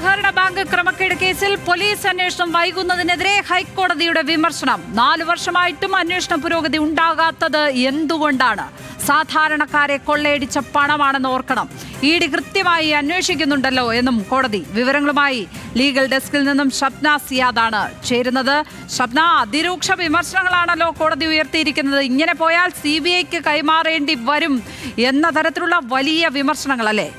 സഹകരണ ബാങ്ക് ക്രമക്കേട് കേസിൽ പോലീസ് അന്വേഷണം വൈകുന്നതിനെതിരെ ഹൈക്കോടതിയുടെ വിമർശനം. 4 വർഷമായിട്ടും അന്വേഷണ പുരോഗതി ഉണ്ടാകാത്തത് എന്തുകൊണ്ടാണ്? സാധാരണക്കാരെ കൊള്ളയടിച്ച പണമാണെന്ന് ഓർക്കണം. ഇഡി കൃത്യമായി അന്വേഷിക്കുന്നുണ്ടല്ലോ എന്നും കോടതി. വിവരങ്ങളുമായി ലീഗൽ ഡെസ്കിൽ നിന്നും ഷബ്ന സിയാദാണ് ചേരുന്നത്. ഷബ്ന, അതിരൂക്ഷ വിമർശനങ്ങളാണല്ലോ കോടതി ഉയർത്തിയിരിക്കുന്നത്. ഇങ്ങനെ പോയാൽ CBIക്ക് കൈമാറേണ്ടി വരും എന്ന തരത്തിലുള്ള വലിയ വിമർശനങ്ങളല്ലേ?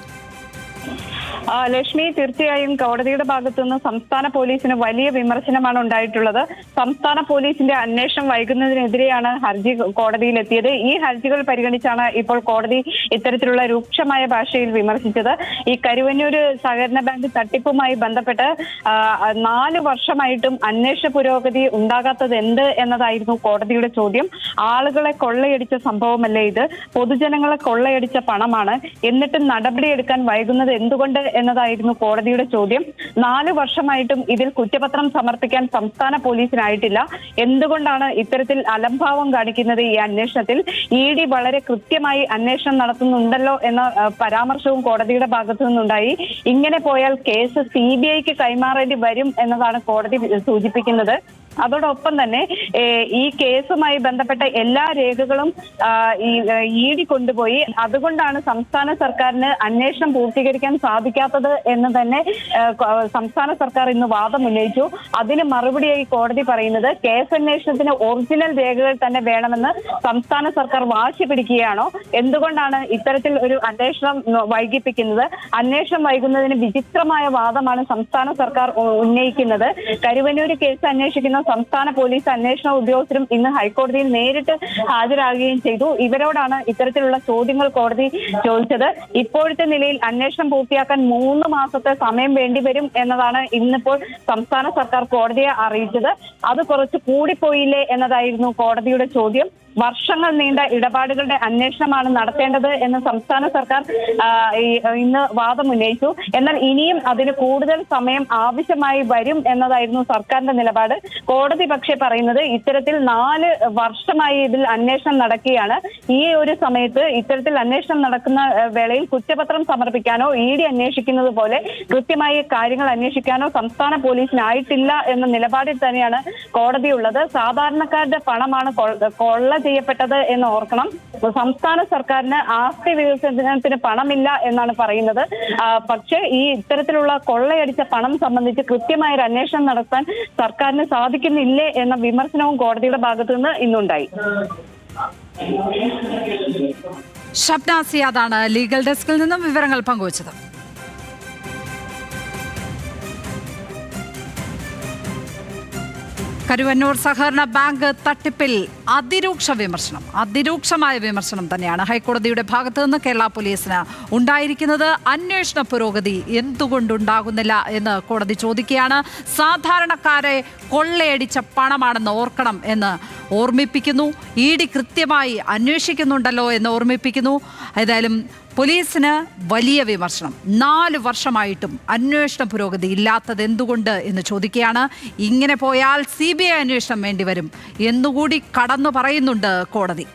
ലക്ഷ്മി, തീർച്ചയായും കോടതിയുടെ ഭാഗത്തുനിന്ന് സംസ്ഥാന പോലീസിന് വലിയ വിമർശനമാണ് ഉണ്ടായിട്ടുള്ളത്. സംസ്ഥാന പോലീസിന്റെ അന്വേഷണം വൈകുന്നതിനെതിരെയാണ് ഹർജി കോടതിയിലെത്തിയത്. ഈ ഹർജികൾ പരിഗണിച്ചാണ് ഇപ്പോൾ കോടതി ഇത്തരത്തിലുള്ള രൂക്ഷമായ ഭാഷയിൽ വിമർശിച്ചത്. ഈ കരുവന്നൂർ സഹകരണ ബാങ്ക് തട്ടിപ്പുമായി ബന്ധപ്പെട്ട് 4 വർഷമായിട്ടും അന്വേഷണ പുരോഗതി ഉണ്ടാകാത്തത് എന്ത് എന്നതായിരുന്നു കോടതിയുടെ ചോദ്യം. ആളുകളെ കൊള്ളയടിച്ച സംഭവമല്ലേ ഇത്? പൊതുജനങ്ങളെ കൊള്ളയടിച്ച പണമാണ്. എന്നിട്ടും നടപടിയെടുക്കാൻ വൈകുന്നത് എന്തുകൊണ്ട് എന്നതായിരുന്നു കോടതിയുടെ ചോദ്യം. 4 വർഷമായിട്ടും ഇതിൽ കുറ്റപത്രം സമർപ്പിക്കാൻ സംസ്ഥാന പോലീസിനായിട്ടില്ല. എന്തുകൊണ്ടാണ് ഇത്തരത്തിൽ അലംഭാവം കാണിക്കുന്നത് ഈ അന്വേഷണത്തിൽ? ED വളരെ കൃത്യമായി അന്വേഷണം നടത്തുന്നുണ്ടല്ലോ എന്ന പരാമർശവും കോടതിയുടെ ഭാഗത്തു നിന്നുണ്ടായി. ഇങ്ങനെ പോയാൽ കേസ് CBIക്ക് കൈമാറേണ്ടി വരും എന്നതാണ് കോടതി സൂചിപ്പിക്കുന്നത്. അതോടൊപ്പം തന്നെ ഈ കേസുമായി ബന്ധപ്പെട്ട എല്ലാ രേഖകളും ED കൊണ്ടുപോയി. അതുകൊണ്ടാണ് സംസ്ഥാന സർക്കാരിന് അന്വേഷണം പൂർത്തീകരിക്കാൻ സാധിക്കാത്തത് എന്ന് തന്നെ സംസ്ഥാന സർക്കാർ ഇന്ന് വാദം ഉന്നയിച്ചു. അതിന് മറുപടിയായി കോടതി പറയുന്നത് കേസ് അന്വേഷണത്തിന് ഒറിജിനൽ രേഖകൾ തന്നെ വേണമെന്ന് സംസ്ഥാന സർക്കാർ വാശി പിടിക്കുകയാണോ? എന്തുകൊണ്ടാണ് ഇത്തരത്തിൽ ഒരു അന്വേഷണം വൈകിപ്പിക്കുന്നത്? അന്വേഷണം വൈകുന്നതിന് വിചിത്രമായ വാദമാണ് സംസ്ഥാന സർക്കാർ ഉന്നയിക്കുന്നത്. കരുവന്നൂർ കേസ് അന്വേഷിക്കുന്ന സംസ്ഥാന പോലീസ് അന്വേഷണ ഉദ്യോഗസ്ഥരും ഇന്ന് ഹൈക്കോടതിയിൽ നേരിട്ട് ഹാജരാകുകയും ചെയ്തു. ഇവരോടാണ് ഇത്തരത്തിലുള്ള ചോദ്യങ്ങൾ കോടതി ചോദിച്ചത്. ഇപ്പോഴത്തെ നിലയിൽ അന്വേഷണം പൂർത്തിയാക്കാൻ 3 മാസത്തെ സമയം വേണ്ടിവരും എന്നതാണ് ഇന്നിപ്പോൾ സംസ്ഥാന സർക്കാർ കോടതിയെ അറിയിച്ചത്. അത് കുറച്ച് കൂടിപ്പോയില്ലേ എന്നതായിരുന്നു കോടതിയുടെ ചോദ്യം. വർഷങ്ങൾ നീണ്ട ഇടപാടുകളുടെ അന്വേഷണമാണ് നടത്തേണ്ടത് എന്ന് സംസ്ഥാന സർക്കാർ ഇന്ന് വാദം ഉന്നയിച്ചു. എന്നാൽ ഇനിയും അതിന് കൂടുതൽ സമയം ആവശ്യമായി വരും എന്നതായിരുന്നു സർക്കാരിന്റെ നിലപാട്. കോടതി പക്ഷേ പറയുന്നത് ഇത്തരത്തിൽ 4 വർഷമായി ഇതിൽ അന്വേഷണം നടക്കുകയാണ്. ഈ ഒരു സമയത്ത് ഇത്തരത്തിൽ അന്വേഷണം നടക്കുന്ന വേളയിൽ കുറ്റപത്രം സമർപ്പിക്കാനോ ED അന്വേഷിക്കുന്നത് പോലെ കൃത്യമായി കാര്യങ്ങൾ അന്വേഷിക്കാനോ സംസ്ഥാന പോലീസിനായിട്ടില്ല എന്ന നിലപാടിൽ തന്നെയാണ് കോടതിയുള്ളത്. സാധാരണക്കാരുടെ പണമാണ് കൊള്ള ചെയ്യപ്പെട്ടത് എന്ന് ഓർക്കണം. സംസ്ഥാന സർക്കാരിന് ആസ്തി വികസനത്തിന് പണമില്ല എന്നാണ് പറയുന്നത്. പക്ഷേ ഈ ഇത്തരത്തിലുള്ള കൊള്ളയടിച്ച പണം സംബന്ധിച്ച് കൃത്യമായ ഒരു അന്വേഷണം നടത്താൻ സർക്കാരിന് സാധിക്കുന്നില്ലേ എന്ന വിമർശനവും കോടതിയുടെ ഭാഗത്തു നിന്ന് ഇന്നുണ്ടായി. ഷബ്ന സിയാദാണ് ലീഗൽ ഡെസ്കിൽ നിന്നും വിവരങ്ങൾ പങ്കുവച്ചത്. കരുവന്നൂർ സഹകരണ ബാങ്ക് തട്ടിപ്പിൽ അതിരൂക്ഷമായ വിമർശനം തന്നെയാണ് ഹൈക്കോടതിയുടെ ഭാഗത്ത് നിന്ന് കേരള പോലീസിന് ഉണ്ടായിരിക്കുന്നത്. അന്വേഷണ പുരോഗതി എന്തുകൊണ്ടുണ്ടാകുന്നില്ല എന്ന് കോടതി ചോദിക്കുകയാണ്. സാധാരണക്കാരെ കൊള്ളയടിച്ച പണമാണെന്ന് ഓർക്കണം എന്ന് ഓർമ്മിപ്പിക്കുന്നു. ED കൃത്യമായി അന്വേഷിക്കുന്നുണ്ടല്ലോ എന്ന് ഓർമ്മിപ്പിക്കുന്നു. ഏതായാലും പോലീസിന് വലിയ വിമർശനം. 4 വർഷമായിട്ടും അന്വേഷണ പുരോഗതി ഇല്ലാത്തത് എന്തുകൊണ്ട് എന്ന് ചോദിക്കുകയാണ്. ഇങ്ങനെ പോയാൽ CBI അന്വേഷണം വേണ്ടിവരും എന്നുകൂടി കടന്നു പറയുന്നുണ്ട് കോടതി.